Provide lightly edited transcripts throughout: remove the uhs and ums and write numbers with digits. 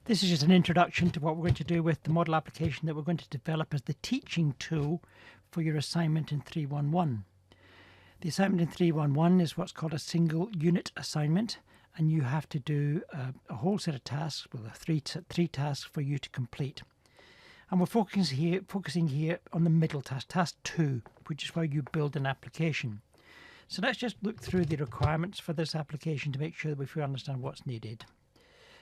This is just an introduction to what we're going to do with the model application that we're going to develop as the teaching tool for your assignment in 311. The assignment in 311 is what's called a single unit assignment, and you have to do a whole set of tasks, well, three tasks for you to complete. And we're focusing here on the middle task, task 2, which is where you build an application. So let's just look through the requirements for this application to make sure that we understand what's needed.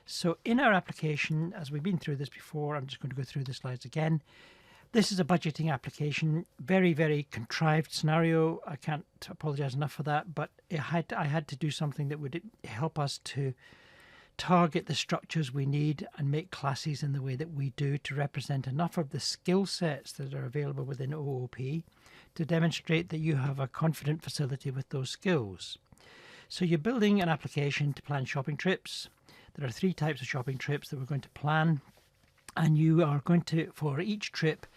So in our application, as we've been through this before, I'm just going to go through the slides again. This is a budgeting application, very, very contrived scenario. I can't apologize enough for that, but I had to do something that would help us to target the structures we need and make classes in the way that we do to represent enough of the skill sets that are available within OOP to demonstrate that you have a confident facility with those skills. So you're building an application to plan shopping trips. There are 3 types of shopping trips that we're going to plan, and you are going to, for each trip,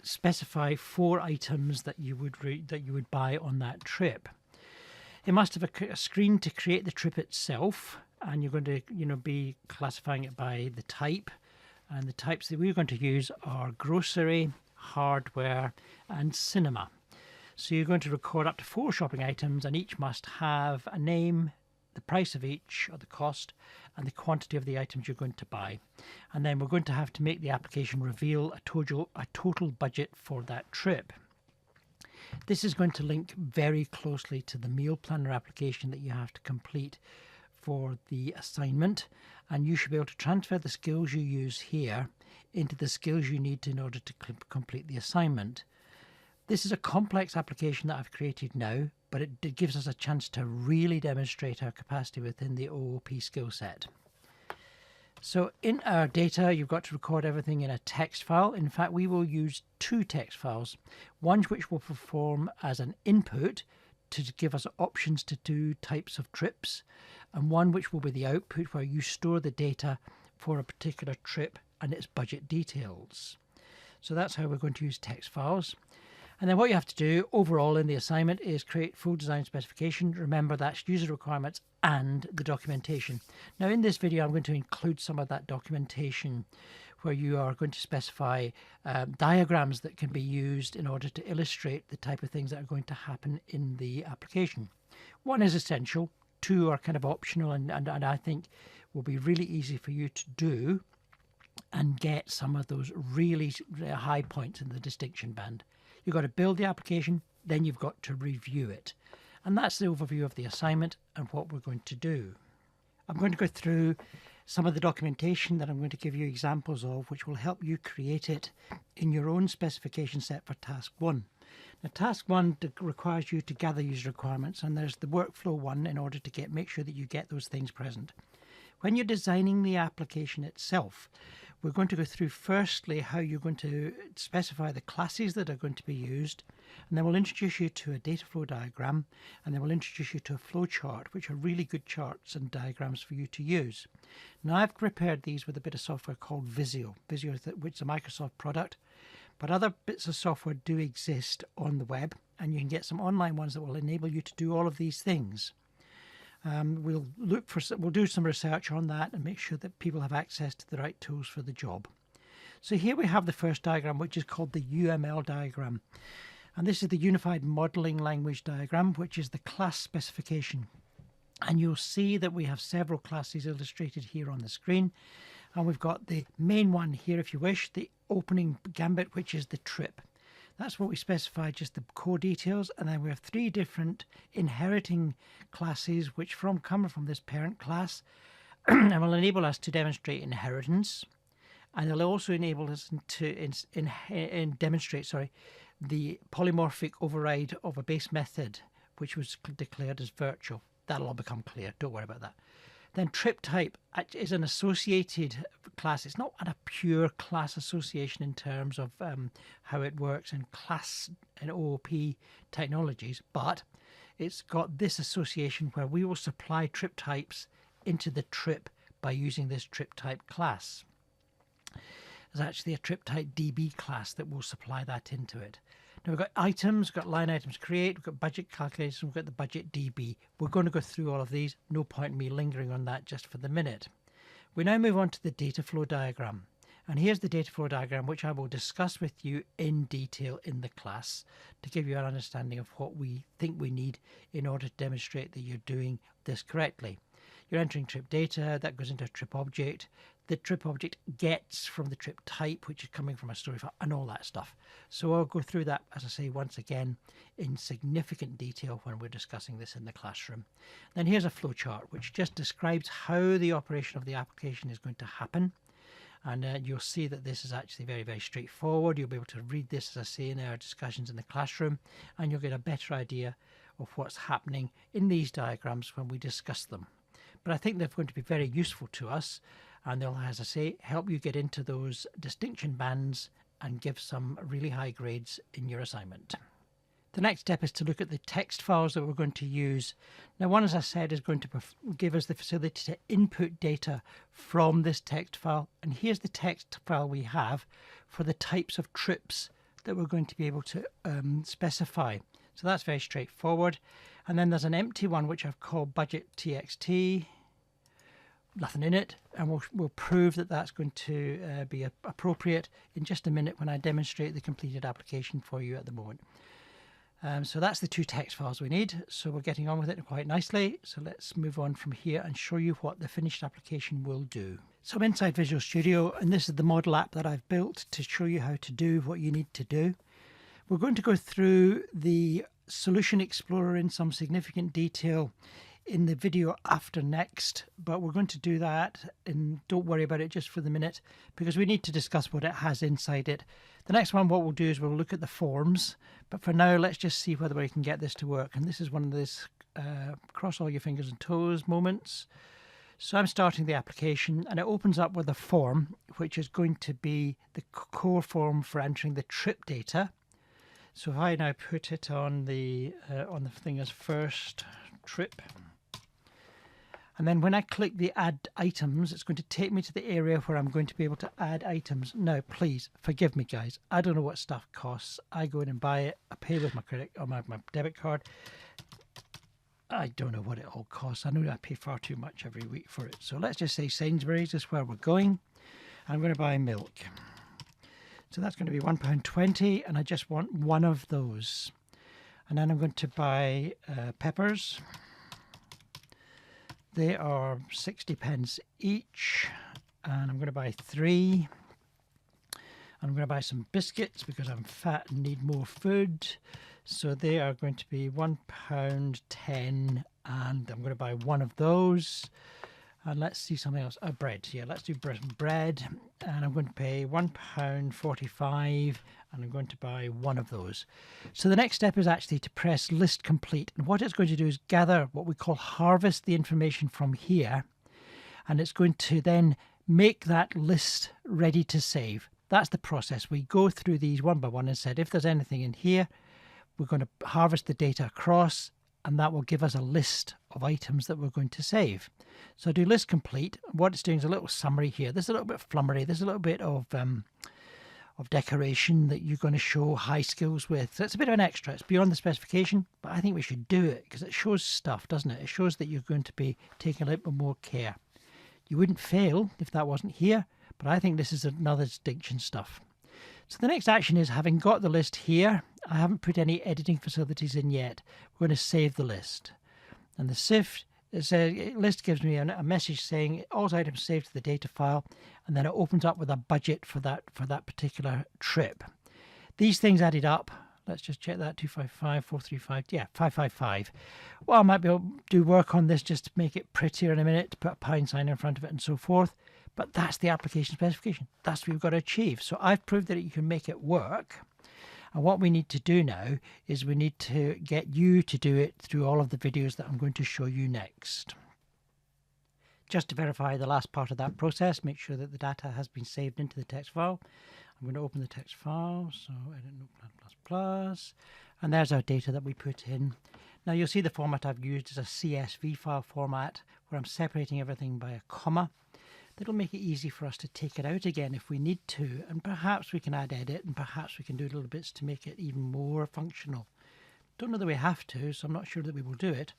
specify 4 items that you would buy on that trip. It must have a screen to create the trip itself, and you're going to be classifying it by the type, and the types that we're going to use are grocery, hardware, and cinema. So you're going to record up to 4 shopping items, and each must have a name, the price of each, or the cost, and the quantity of the items you're going to buy. And then we're going to have to make the application reveal a total budget for that trip. This is going to link very closely to the meal planner application that you have to complete for the assignment, and you should be able to transfer the skills you use here into the skills you need in order to complete the assignment. This is a complex application that I've created now, but it gives us a chance to really demonstrate our capacity within the OOP skill set. So in our data, you've got to record everything in a text file. In fact, we will use 2 text files, one which will perform as an input to give us options to do types of trips, and one which will be the output where you store the data for a particular trip and its budget details. So that's how we're going to use text files. And then what you have to do overall in the assignment is create full design specification. Remember, that's user requirements and the documentation. Now in this video, I'm going to include some of that documentation where you are going to specify diagrams that can be used in order to illustrate the type of things that are going to happen in the application. 1 is essential, 2 are kind of optional, and I think will be really easy for you to do and get some of those really high points in the distinction band. You've got to build the application, then you've got to review it. And that's the overview of the assignment and what we're going to do. I'm going to go through some of the documentation that I'm going to give you examples of, which will help you create it in your own specification set for task 1. Now, task 1 requires you to gather user requirements, and there's the workflow one in order to make sure that you get those things present. When you're designing the application itself, we're going to go through firstly how you're going to specify the classes that are going to be used, and then we'll introduce you to a data flow diagram, and then we'll introduce you to a flow chart, which are really good charts and diagrams for you to use. Now, I've prepared these with a bit of software called Visio. Visio, which is a Microsoft product, but other bits of software do exist on the web, and you can get some online ones that will enable you to do all of these things. We'll do some research on that and make sure that people have access to the right tools for the job. So here we have the first diagram, which is called the UML diagram. And this is the Unified Modeling Language diagram, which is the class specification. And you'll see that we have several classes illustrated here on the screen. And we've got the main one here, if you wish, the opening gambit, which is the trip. That's what we specify, just the core details, and then we have 3 different inheriting classes which come from this parent class and will enable us to demonstrate inheritance, and it'll also enable us to demonstrate the polymorphic override of a base method which was declared as virtual. That'll all become clear, don't worry about that. Then trip type is an associated class. It's not a pure class association in terms of how it works in class and OOP technologies, but it's got this association where we will supply trip types into the trip by using this trip type class. There's actually a trip type DB class that will supply that into it. Now we've got items, we've got line items create, we've got budget calculation, we've got the budget DB. We're going to go through all of these. No point in me lingering on that just for the minute. We now move on to the data flow diagram. And here's the data flow diagram, which I will discuss with you in detail in the class to give you an understanding of what we think we need in order to demonstrate that you're doing this correctly. You're entering trip data, that goes into a trip object. The trip object gets from the trip type, which is coming from a story file, and all that stuff. So I'll go through that, as I say, once again in significant detail when we're discussing this in the classroom. Then here's a flowchart, which just describes how the operation of the application is going to happen. And you'll see that this is actually very, very straightforward. You'll be able to read this, as I say, in our discussions in the classroom, and you'll get a better idea of what's happening in these diagrams when we discuss them. But I think they're going to be very useful to us, and they'll, as I say, help you get into those distinction bands and give some really high grades in your assignment. The next step is to look at the text files that we're going to use. Now, one, as I said, is going to give us the facility to input data from this text file. And here's the text file we have for the types of trips that we're going to be able to specify. So that's very straightforward. And then there's an empty one, which I've called budget.txt. Nothing in it. And we'll prove that that's going to be appropriate in just a minute when I demonstrate the completed application for you at the moment. So that's the two text files we need. So we're getting on with it quite nicely. So let's move on from here and show you what the finished application will do. So I'm inside Visual Studio, and this is the model app that I've built to show you how to do what you need to do. We're going to go through the Solution Explorer in some significant detail in the video after next, but we're going to do that, and don't worry about it just for the minute, because we need to discuss what it has inside it. The next one, what we'll do is we'll look at the forms, but for now let's just see whether we can get this to work. And this is one of those cross all your fingers and toes moments. So I'm starting the application, and it opens up with a form which is going to be the core form for entering the trip data. So if I now put it on the thing as first trip, and then when I click the add items, it's going to take me to the area where I'm going to be able to add items. Now, please forgive me, guys. I don't know what stuff costs. I go in and buy it. I pay with my credit or my debit card. I don't know what it all costs. I know I pay far too much every week for it. So let's just say Sainsbury's is where we're going. I'm going to buy milk. So that's going to be £1.20, and I just want one of those. And then I'm going to buy peppers. They are 60p each, and I'm going to buy 3. And I'm going to buy some biscuits because I'm fat and need more food. So they are going to be £1.10, and I'm going to buy one of those. And let's see something else. Bread. Yeah, let's do bread. And I'm going to pay £1.45, and I'm going to buy one of those. So the next step is actually to press list complete. And what it's going to do is gather what we call harvest the information from here. And it's going to then make that list ready to save. That's the process. We go through these one by one and said, if there's anything in here, we're going to harvest the data across, and that will give us a list of items that we're going to save. So I do list complete. What it's doing is a little summary here. There's a little bit of flummery. There's a little bit of decoration that you're going to show high skills with. So it's a bit of an extra. It's beyond the specification, but I think we should do it because it shows stuff, doesn't it? It shows that you're going to be taking a little bit more care. You wouldn't fail if that wasn't here, but I think this is another distinction stuff. So the next action is, having got the list here, I haven't put any editing facilities in yet. We're going to save the list. And the list gives me a message saying all items saved to the data file, and then it opens up with a budget for that particular trip. These things added up. Let's just check that. 255, 435, yeah, 555. Well, I might be able to do work on this just to make it prettier in a minute, to put a pound sign in front of it and so forth. But that's the application specification. That's what we've got to achieve. So I've proved that you can make it work. And what we need to do now is we need to get you to do it through all of the videos that I'm going to show you next. Just to verify the last part of that process, make sure that the data has been saved into the text file. I'm going to open the text file, so edit Notepad++, and there's our data that we put in. Now you'll see the format I've used is a CSV file format where I'm separating everything by a comma. That'll make it easy for us to take it out again if we need to, and perhaps we can add edit, and perhaps we can do little bits to make it even more functional. Don't know that we have to, so I'm not sure that we will do it,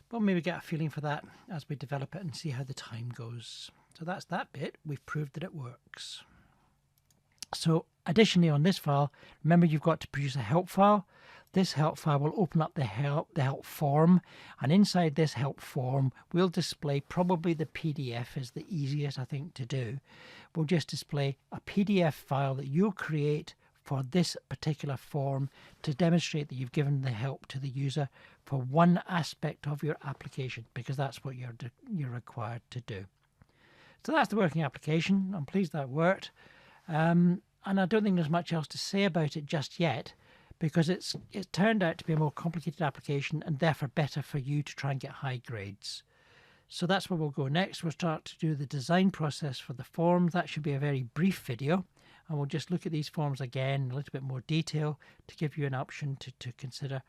but maybe get a feeling for that as we develop it and see how the time goes. So that's that bit. We've proved that it works. So additionally on this file, remember you've got to produce a help file. This help file will open up the help form, and inside this help form we'll display, probably the PDF is the easiest I think to do. We'll just display a PDF file that you'll create for this particular form to demonstrate that you've given the help to the user for one aspect of your application, because that's what you're required to do. So that's the working application. I'm pleased that worked. And I don't think there's much else to say about it just yet, because it's turned out to be a more complicated application and therefore better for you to try and get high grades. So that's where we'll go next. We'll start to do the design process for the forms. That should be a very brief video, and we'll just look at these forms again in a little bit more detail to give you an option to consider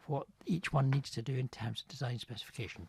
what each one needs to do in terms of design specification.